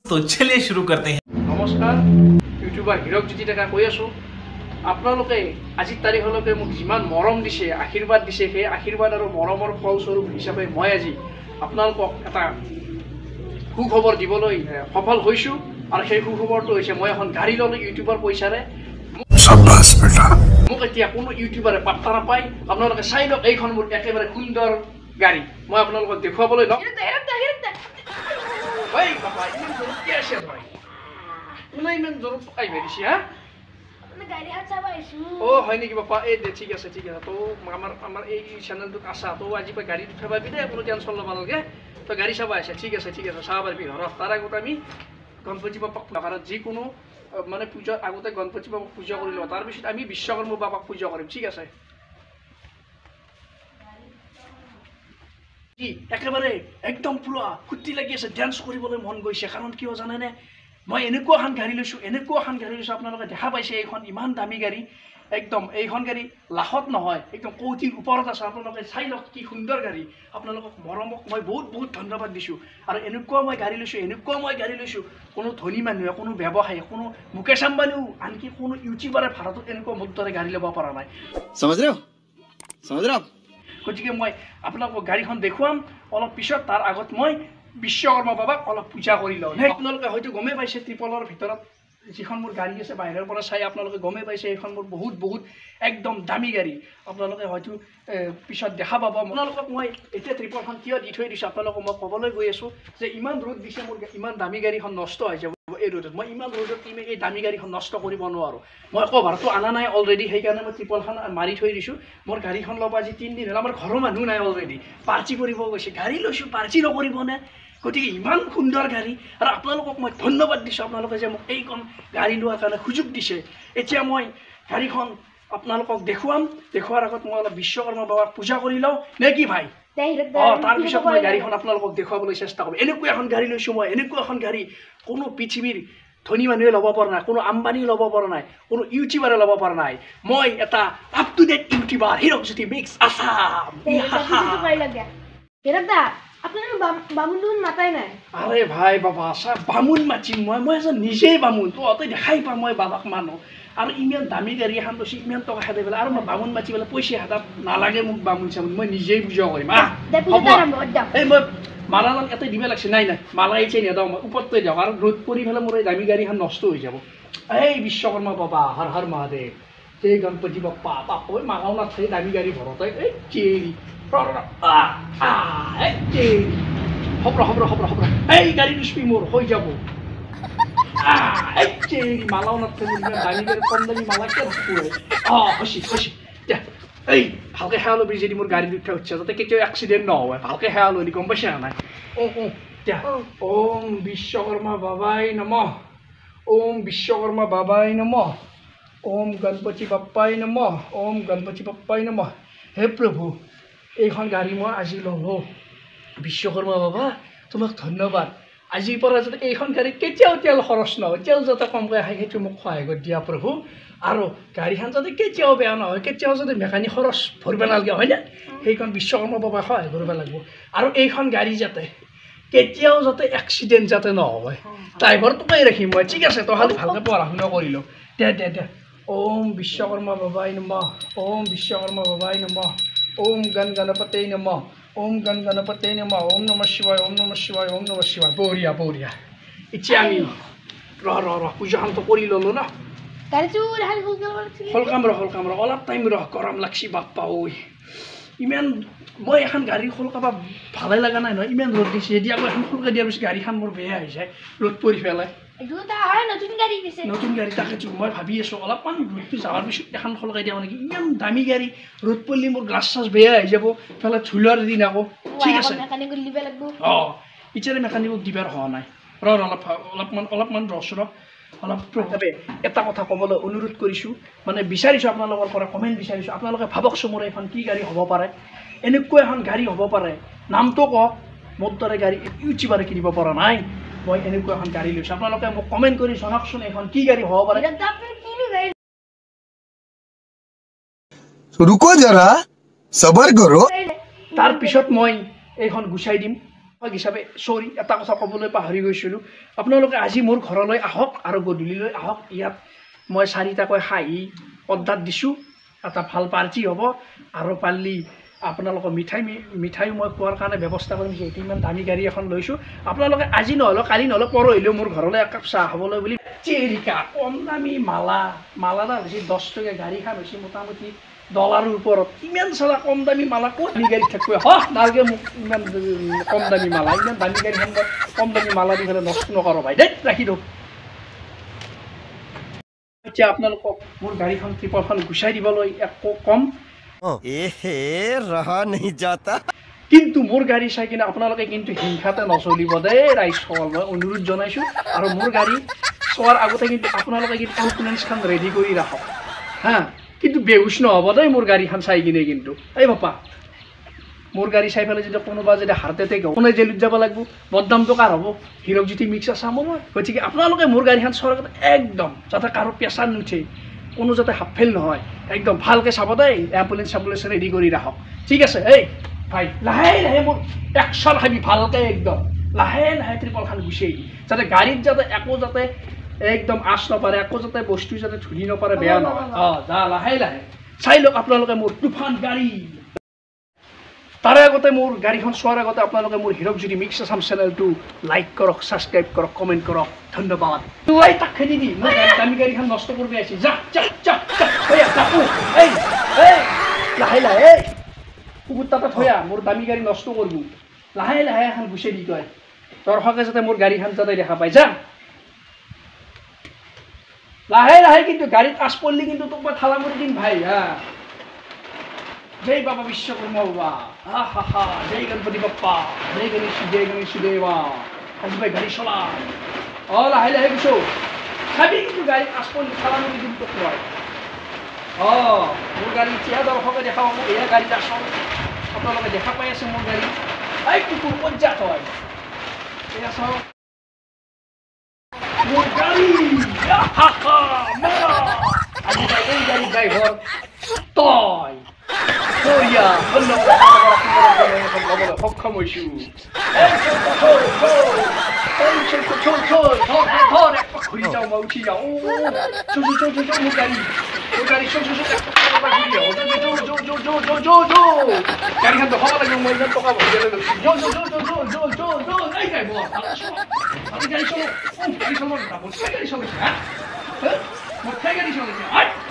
तो चलिए शुरू करते हैं। नमस्कार यूट्यूबर हिरक ज्योति डेका কৈ আছো আপোনালোকে আজিৰ তাৰিখলৈকে মোক যিমান মৰম দিছে আশীৰ্বাদ দিছে সেই আশীৰ্বাদ আৰু মৰমৰ ফলস্বৰূপ হিচাপে মই আজি আপোনালোকক এটা সুখবৰ দিবলৈ সফল হৈছো আৰু সেই সুখবৰটো হৈছে মই এখন গাড়ী ললো ইউটিউবৰ পইচাৰে शाबाश बेटा মোক এতিয়া কোনো ইউটিউবাৰে পাত্তা নাপায় আপোনালোকে চাই লওক এইখন মোৰ একেবাৰে সুন্দৰ গাড়ী মই আপোনালোকক দেখুৱাবলৈ লম ভাই বাবা ইমান জোৰত কি আছে ভাই কোনে ইমান জোৰত পকাই ভেৰিছে হা গাড়ী হাত চাবা আইছো ও হয় নেকি বাপা এই দে ঠিক আছে তো আমাৰ এই চেনেলটো আছা তো আজি পা গাড়ী উঠাবা বি দে কোনো টেনচন ল'ব নালাগে তো গাড়ী চাবা আছে ঠিক আছে চাব পাৰিবি ঘৰত তাৰ আগত আমি গণপতি বাপাক কাৰণ যিকোনো মানে পূজাৰ আগতে গণপতি বাপাক পূজা কৰি লওঁ তাৰপিছত আমি বিশ্বকৰ্মা বাপাক পূজা কৰিম ঠিক আছে কি একেবাৰে একদম পুৰা ফুটি লাগি আছে ডান্স কৰিবলৈ মন গৈছে কাৰণ কিয় জানেনে মই এনেকুৱা এখন গাড়ী লৈছোঁ আপোনালোকে দেখা পাইছে এইখন ইমান দামী গাড়ী একদম এইখন গাড়ী লাখত নহয় একদম কৌটিৰ ওপৰত আছে আপোনালোকে চাই লওক কি সুন্দৰ গাড়ী আপোনালোকক মৰমক মই বহুত ধন্যবাদ দিছোঁ আৰু এনেকুৱা মই গাড়ী লৈছোঁ কোনো ধনী মানুহে কোনো ব্যৱসায়ী কোনো মুকেশ আম্বানীও আনকি কোনো ইউটিউবাৰে ভাৰতত এনেকুৱা মোৰ দৰে গাড়ী ল'ব পৰা নাই समझ रहे हो গতিকে মই আপোনালোকক গাড়ীখন দেখুৱাম অলপ পিছত তাৰ আগত মই বিশ্বকৰ্মা বাবাক অলপ পূজা কৰি লওঁ আপোনালোকে হয়তো গমেই পাইছে ত্ৰিপলৰ ভিতৰত যিখন মোৰ গাড়ী আছে বাহিৰৰ পৰা চাই আপোনালোকে গমেই পাইছে এইখন মোৰ বহুত একদম দামী গাড়ী আপোনালোকে হয়তো পিছত দেখা পাব আপোনালোকক মই এতিয়া ত্ৰিপলখন কিয় দি থৈ দিছোঁ আপোনালোকক মই ক'বলৈ গৈ আছোঁ যে ইমান ৰ'দ দিছে মোৰ ইমান দামী গাড়ীখন নষ্ট হৈ যাব এই ৰ'দত মই ইমান ৰ'দত এই দামী গাড়ীখন নষ্ট কৰিব নোৱাৰোঁ মই কভাৰটো অনা নাই অলৰেডি সেইকাৰণে মই ত্ৰিপলখন মাৰি থৈ দিছোঁ মোৰ গাড়ীখন ল'ব আজি 3 দিন হ'ল আমাৰ ঘৰৰ মানুহ নাই অলৰেডি পাৰ্টি কৰিব গৈছে গাড়ী লৈছোঁ পাৰ্টি নকৰিবনে গতিকে ইমান সুন্দৰ গাড়ী আৰু আপোনালোকক মই ধন্যবাদ দিছোঁ আপোনালোকে যে মোক এইখন গাড়ী লোৱাৰ কাৰণে সুযোগ দিছে এতিয়া মই গাড়ীখন আপোনালোকক দেখুৱাৰ আগত মই অলপ বিশ্বকৰ্মা বাবাক পূজা কৰি লওঁ নে কি ভাই তাৰপিছত মই গাড়ীখন আপোনালোকক দেখুৱাবলৈ চেষ্টা কৰিম এনেকুৱা এখন গাড়ী লৈছোঁ মই এনেকুৱা এখন গাড়ী কোনো পৃথিৱীৰ ধনী মানুহে ল'ব পৰা নাই কোনো আম্বানী ল'ব পৰা নাই কোনো ইউটিউবাৰে ল'ব পৰা নাই মই এটা up to date YouTuber Hirak Jyoti mix Assam বামুণ মাতাই নাই আৰে ভাই বাবা চা বামুণ মাতিম মই এজন নিজেই বামুণ তহঁতে দেখাই পা মই বাবাক মানো আৰু ইমান দামী গাড়ী এখন লৈছোঁ ইমান টকা খেদাই পেলাই আৰু মই বামুণ মাতি পেলাই পইচা হাতাত নালাগে মোক বামুণ চামুণ মই নিজেই পূজা কৰিম এই মই মালাডাল ইয়াতে দিব লাগছে নাই মালা এইচে নেদাওঁ মই ওপৰতে দিয়ক আৰু ৰ'দ পৰি পেলাই মোৰ এই দামী গাড়ীখন নষ্ট হৈ যাব এই বিশ্বকৰ্মা বাবা হৰ হৰ মহাদেৱ জয় গণপতি বাপ্পা ঐ মাগাও নাথাকে দামী গাড়ী ঘৰতে এই চেৰি হ'ব এই গাড়ী স্পী মোৰ হৈ যাব মালাও নাথাকে দামী গাড়ী কম দামী মালা কিয় নপৰে হৈছে এই ভালকৈ সেৱা ল'বি যদি মোৰ গাড়ী উঠা যাতে কেতিয়াও এক্সিডেণ্ট নহয় ভালকৈ সেৱা ল'লি গম পাইছে নাই ওম বিশ্বকৰ্মা বাবাই নমঃ ওম বিশ্বকৰ্মা বাবাই নমঃ ওম গণপতি বাপ্পাই নমঃ হে প্ৰভু এইখন গাড়ী মই আজি ল'লোঁ বিশ্বকৰ্মা বাবা তোমাক ধন্যবাদ আজিৰ পৰা যাতে এইখন গাড়ী কেতিয়াও তেল খৰচ নহয় তেল যাতে কমকৈ আহে সেইটো মোক সহায় কৰি দিয়া প্ৰভু আৰু গাড়ীখন যাতে কেতিয়াও বেয়া নহয় কেতিয়াও যাতে মেকানিক খৰচ ভৰিব নালাগে হয়নে সেইখন বিশ্বকৰ্মা বাবাই সহায় কৰিব লাগিব আৰু এইখন গাড়ী যাতে কেতিয়াও যাতে এক্সিডেণ্ট যাতে নহয় ড্ৰাইভাৰটোকে ৰাখিম মই ঠিক আছে তই খালি ভালকৈ পঢ়া শুনা কৰি ল দে ওম বিশ্বকৰ্মা বাবাই নমঃ ওম বিশ্বকৰ্মা বাবাই নমঃ ওম গণপতে নমঃ ওম গণপতে নমঃ ওম নমঃ শিৱায় বঢ়িয়া এতিয়া আমি ৰ পূজাখনটো কৰি ল'লোঁ ন হলকাম অলপ টাইম গৰম লাগছি বাপ্পা ঐ ইমান মই এখন গাড়ী খোলকাব ভালে লগা নাই নহয় ইমান ৰ'দ দিছে এতিয়া আকৌ এখন খোলকা দিয়াৰ পিছত গাড়ীখন মোৰ বেয়া হৈ যায় ৰ'দ পৰি পেলাই নতুন গাড়ী তাকেতো মই ভাবি আছোঁ অলপমান ৰ'দটো যাৱাৰ পিছত এখন খোলকাই দিয়া নেকি ইমান দামী গাড়ী ৰ'দ পৰিলে মোৰ গ্লাছ চাছ বেয়া হৈ যাব পেলাই ধুলোৱাৰ দিন আকৌ ঠিক আছে এতিয়াৰে মেকানিকক দিবাৰ হোৱা নাই অলপমান অলপ প্ৰভাৱে এটা কথা ক'বলৈ অনুৰোধ কৰিছোঁ মানে বিচাৰিছোঁ আপোনালোকৰ পৰা কমেণ্ট বিচাৰিছোঁ আপোনালোকে ভাবকচোন মোৰ এখন কি গাড়ী হ'ব পাৰে এনেকুৱা এখন গাড়ী হ'ব পাৰে নামটো কওক মোৰ দৰে গাড়ী ইউটিউবাৰে কিনিব পৰা নাই মই এনেকুৱা এখন গাড়ী লৈছোঁ আপোনালোকে মোক কমেণ্ট কৰি জনাওকচোন এখন কি গাড়ী হ'ব পাৰে रुको जरा सबर करो তাৰপিছত মই এইখন গুচাই দিম হিচাপে চৰি এটা কথা ক'বলৈ পাহৰি গৈছিলোঁ আপোনালোকে আজি মোৰ ঘৰলৈ আহক আৰু গধূলিলৈ আহক ইয়াত মই 4টাকৈ হাঁহি অৰ্ডাৰ দিছোঁ এটা ভাল পাৰ্টি হ'ব আৰু পাৰিলে আপোনালোকৰ মিঠাইও মই খোৱাৰ কাৰণে ব্যৱস্থা কৰিম যিহেতু ইমান দামী গাড়ী এখন লৈছোঁ আপোনালোকে আজি নহ'লেও কালি নহ'লেও পৰহিলেও মোৰ ঘৰলৈ একাপ চাহ খাবলৈ বুলি চেৰিকা কম দামী মালাডাল হৈছে 10 টকীয়া গাড়ীখন হৈছে মোটামুটি $1 ওপৰত ইমান চালা কম দামী মালা ক'ত দামী গাড়ীত থাকিব নালাগে মোক ইমান কম দামী মালা ইমান দামী গাড়ীখন মই কম দামী মালা দি পেলাই নষ্ট নকৰোঁ ভাই দেই ৰাখি দিওঁ এতিয়া আপোনালোকক মোৰ গাড়ীখন ত্ৰিপলখন গুচাই দিবলৈ একো কম কিন্তু মোৰ গাড়ী চাই কিনে আপোনালোকে কিন্তু হিংসাতে নচলিব দেই ৰাইজসকল মই অনুৰোধ জনাইছোঁ আৰু মোৰ গাড়ী চোৱাৰ আগতে কিন্তু আপোনালোকে কিন্তু কনফিডেন্সখন ৰেডি কৰি ৰাখক হা কিন্তু বেহুচ নহ'ব দেই মোৰ গাড়ীখন চাই কিনে কিন্তু এই বাপা মোৰ গাড়ী চাই পেলাই যদি কোনোবা যদি হাৰ্ট এটেক হ'ব কোনে জেলত যাব লাগিব বদনামটো কাৰ হ'ব হীৰক জ্যোতি মিক্সাৰ চাম মই গতিকে আপোনালোকে মোৰ গাড়ীখন চোৱাৰ আগতে একদম যাতে কাৰো প্ৰেছাৰ নুঠে কোনো যাতে হাফেল নহয় একদম ভালকৈ চাব দেই এম্বুলেঞ্চ ৰেডি কৰি ৰাখক ঠিক আছে এই ভাই লাহে লাহে মোৰ একশন খাবি ভালকৈ একদম লাহে লাহে ত্ৰিপলখন গুচাই যাতে গাড়ীত যাতে একো যাতে একদম আশ নপৰে একো যাতে বস্তু যাতে ধুলি নপৰে বেয়া নহয় যা লাহে লাহে চাই লওক আপোনালোকে মোৰ তুফান গাড়ী তাৰে আগতে মোৰ গাড়ীখন চোৱাৰ আগতে আপোনালোকে মোৰ হীৰক জ্যোতি মিক্স আছাম চেনেলটো লাইক কৰক ছাবস্ক্ৰাইব কৰক কমেণ্ট কৰক ধন্যবাদ তই তাক খেদি দি মোৰ দামী গাড়ীখন নষ্ট কৰিব আহিছে যা লাহে লাহে কুকুৰ তাতে থয়া মোৰ দামী গাড়ী নষ্ট কৰিব লাহে লাহে এখন গুচাই দি তই দৰ্শকে যাতে মোৰ গাড়ীখন যাতে দেখা পাই যা লাহে লাহে কিন্তু গাড়ীত আছ পড়লি কিন্তু তোক মই থালা মাৰি দিম ভাই হা जय बाबा विश्वकर्मा बाबा हा हा हा जय गणपति बाप्पा जय गणेश देवा আজি ভাই গাড়ী চলা লাহে লাহে গুছো খাবি কিন্তু গাড়ী আচপন খালা নদী দিম তোক মই মোৰ গাড়ী এতিয়া দৰ্শকে দেখাব মোক এয়া গাড়ীত আসল আপোনালোকে দেখা পাই আছে মোৰ গাড়ী এই কুকুৰ ক'ত যা তই এয়া চাওক মোৰ গাড়ী হা হা মৰা আজি ভাই এই গাড়ী ড্ৰাইভাৰ তই সক্ষম হৈছোঁ ঘূৰি যাওঁ মই উঠি যাওঁ মোৰ গাড়ী গাড়ীখন দেখাব লাগিব মই ইমান টকা ভৰি গাড়ী চলাইছে